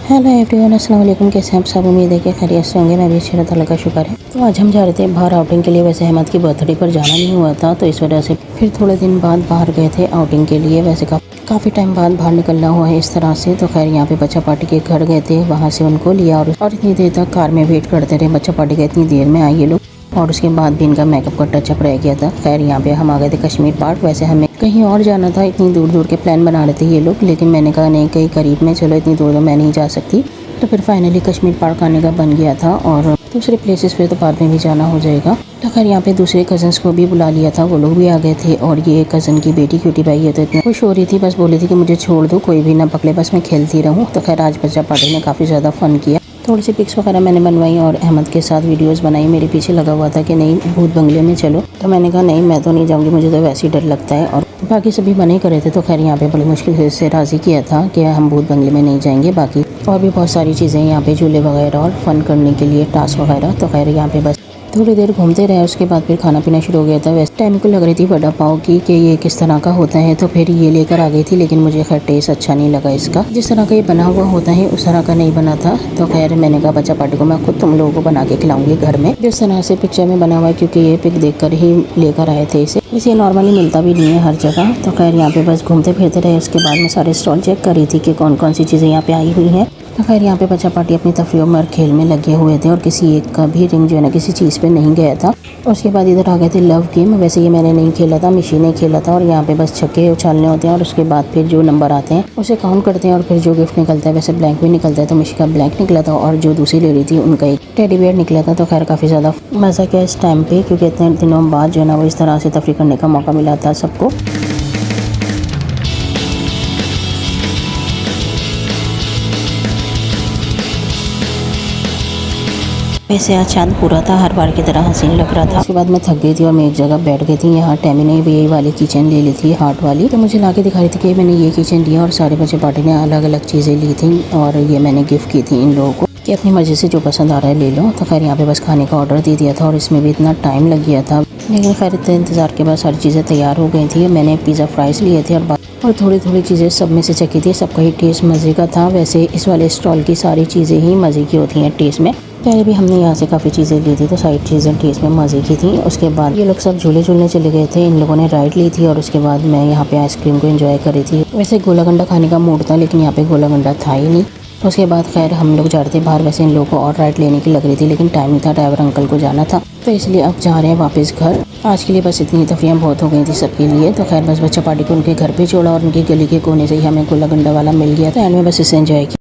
Hello everyone, अस्सलाम वालेकुम। कैसे हैं आप सब? उम्मीद है कि खैरियत से होंगे। मैं भी अच्छी अल्लाह का शुक्र है। तो आज हम जा रहे थे बाहर आउटिंग के लिए। वैसे अहमद की बर्थडे पर जाना नहीं हुआ था, तो इस वजह से फिर थोड़े दिन बाद बाहर गए थे आउटिंग के लिए। वैसे काफ़ी टाइम बाद बाहर निकलना हुआ है इस तरह से। तो खैर यहाँ पे बच्चा पार्टी के घर गए थे, वहाँ से उनको लिया और इतनी देर तक कार में वेट करते रहे। बच्चा पार्टी का इतनी देर में आए ये लोग, और उसके बाद भी इनका मेकअप का टचअप रह गया था। खैर यहाँ पे हम आ गए थे कश्मीर पार्क। वैसे हमें कहीं और जाना था, इतनी दूर दूर के प्लान बना रहे थे ये लोग, लेकिन मैंने कहा नहीं, कहीं करीब में चलो, इतनी दूर तो मैं नहीं जा सकती। तो फिर फाइनली कश्मीर पार्क आने का बन गया था, और दूसरे प्लेसेस पे तो बाद में भी जाना हो जाएगा। तो खैर यहाँ पे दूसरे कज़न्स को भी बुला लिया था, वो लोग भी आ गए थे। और ये कज़न की बेटी क्यूटी भाई है, तो इतना खुश हो रही थी, बस बोली थी कि मुझे छोड़ दो, कोई भी ना पकड़े, बस मैं खेलती रहूँ। तो खैर आज बच्चा पार्टी ने काफ़ी ज़्यादा फ़न किया। थोड़ी सी पिक्स वगैरह मैंने बनवाई और अहमद के साथ वीडियोस बनाई। मेरे पीछे लगा हुआ था कि नहीं भूत बंगले में चलो, तो मैंने कहा नहीं, मैं तो नहीं जाऊंगी, मुझे तो वैसे ही डर लगता है। और बाकी सभी मना ही कर रहे थे। तो खैर यहाँ पे बड़ी मुश्किल से राज़ी किया था कि हम भूत बंगले में नहीं जाएंगे। बाकी और भी बहुत सारी चीज़ें यहाँ पे, झूले वगैरह और फन करने के लिए टास्क वगैरह। तो खैर यहाँ पे बस थोड़ी देर घूमते रहे, उसके बाद फिर खाना पीना शुरू हो गया था। वैसे टाइम को लग रही थी वड़ा पाव की कि ये किस तरह का होता है, तो फिर ये लेकर आ गई थी, लेकिन मुझे खैर टेस्ट अच्छा नहीं लगा इसका। जिस तरह का ये बना हुआ होता है उस तरह का नहीं बना था। तो खैर मैंने कहा बच्चा पार्टी को मैं खुद तुम लोगों को बना के खिलाऊंगी घर में, जिस तरह से पिक्चर में बना हुआ है, क्योंकि ये पिक देख कर ही लेकर आए थे इसे। इसे नॉर्मली मिलता भी नहीं है हर जगह। तो खैर यहाँ पे बस घूमते फिरते रहे। उसके बाद में सारे स्टॉल चेक कर रही थी कि कौन कौन सी चीज़ें यहाँ पे आई हुई हैं। तो खैर यहाँ पे बच्चा पार्टी अपनी तफरीहों में और खेल में लगे हुए थे, और किसी एक का भी रिंग जो है ना किसी चीज़ पे नहीं गया था। उसके बाद इधर आ गए थे लव गेम। वैसे ये मैंने नहीं खेला था, मिशी ने खेला था। और यहाँ पे बस छक्के उछालने होते हैं, और उसके बाद फिर जो नंबर आते हैं उसे काउंट करते हैं, और फिर जो गिफ्ट निकलता है, वैसे ब्लैंक भी निकलता है, तो मिशी का ब्लैंक निकला था, और जो दूसरी ले रही थी उनका एक टेडी बियर निकला था। तो खैर काफ़ी ज़्यादा मज़ा किया इस टाइम पे, क्योंकि इतने दिनों बाद जो है ना वो इस तरह से तफरी करने का मौका मिला था सबको। वैसे आज चांद पूरा था, हर बार की तरह हसीन लग रहा था। उसके बाद मैं थक गई थी और मैं एक जगह बैठ गई थी। यहाँ टैमी ने भी यही वाली किचन ले ली थी, हार्ट वाली। तो मुझे ला के दिखा रही थी कि मैंने ये किचन लिया, और सारे बच्चे पार्टी ने अलग अलग चीज़ें ली थी, और ये मैंने गिफ्ट की थी इन लोगों को कि अपनी मर्ज़ी से जो पसंद आ रहा है ले लो। तो खैर यहाँ पे बस खाने का ऑर्डर दे दिया था, और इसमें भी इतना टाइम लग गया था, लेकिन खैर इतने इंतज़ार के बाद सारी चीज़ें तैयार हो गई थी। मैंने पिज़्ज़ा फ्राइज़ लिए थे, और थोड़ी थोड़ी चीज़ें सब में से चखी थी। सबका ही टेस्ट मज़े का था। वैसे इस वाले स्टॉल की सारी चीज़ें ही मज़े की होती हैं टेस्ट में। पहले भी हमने यहाँ से काफ़ी चीज़ें ली थी, तो सारी चीज़ें टेस्ट में मज़े की थी। उसके बाद ये लोग सब झूले झूलने चले गए थे। इन लोगों ने राइड ली थी, और उसके बाद मैं यहाँ पे आइसक्रीम को एंजॉय कर रही थी। वैसे गोला गंडा खाने का मूड था, लेकिन यहाँ पे गोला गंडा था ही नहीं। उसके बाद खैर हम लोग जा रहे थे बाहर। वैसे इन लोगों को और राइड लेने की लग रही थी, लेकिन टाइम नहीं था, ड्राइवर अंकल को जाना था, तो इसलिए अब जा रहे हैं वापस घर। आज के लिए बस इतनी तफरियाँ बहुत हो गई थी सबके लिए। तो खैर बस बच्चा पार्टी को उनके घर पे छोड़ा, और उनकी गली के कोने से ही हमें गोला गंडा वाला मिल गया था, एंड में बस इसे एंजॉय किया।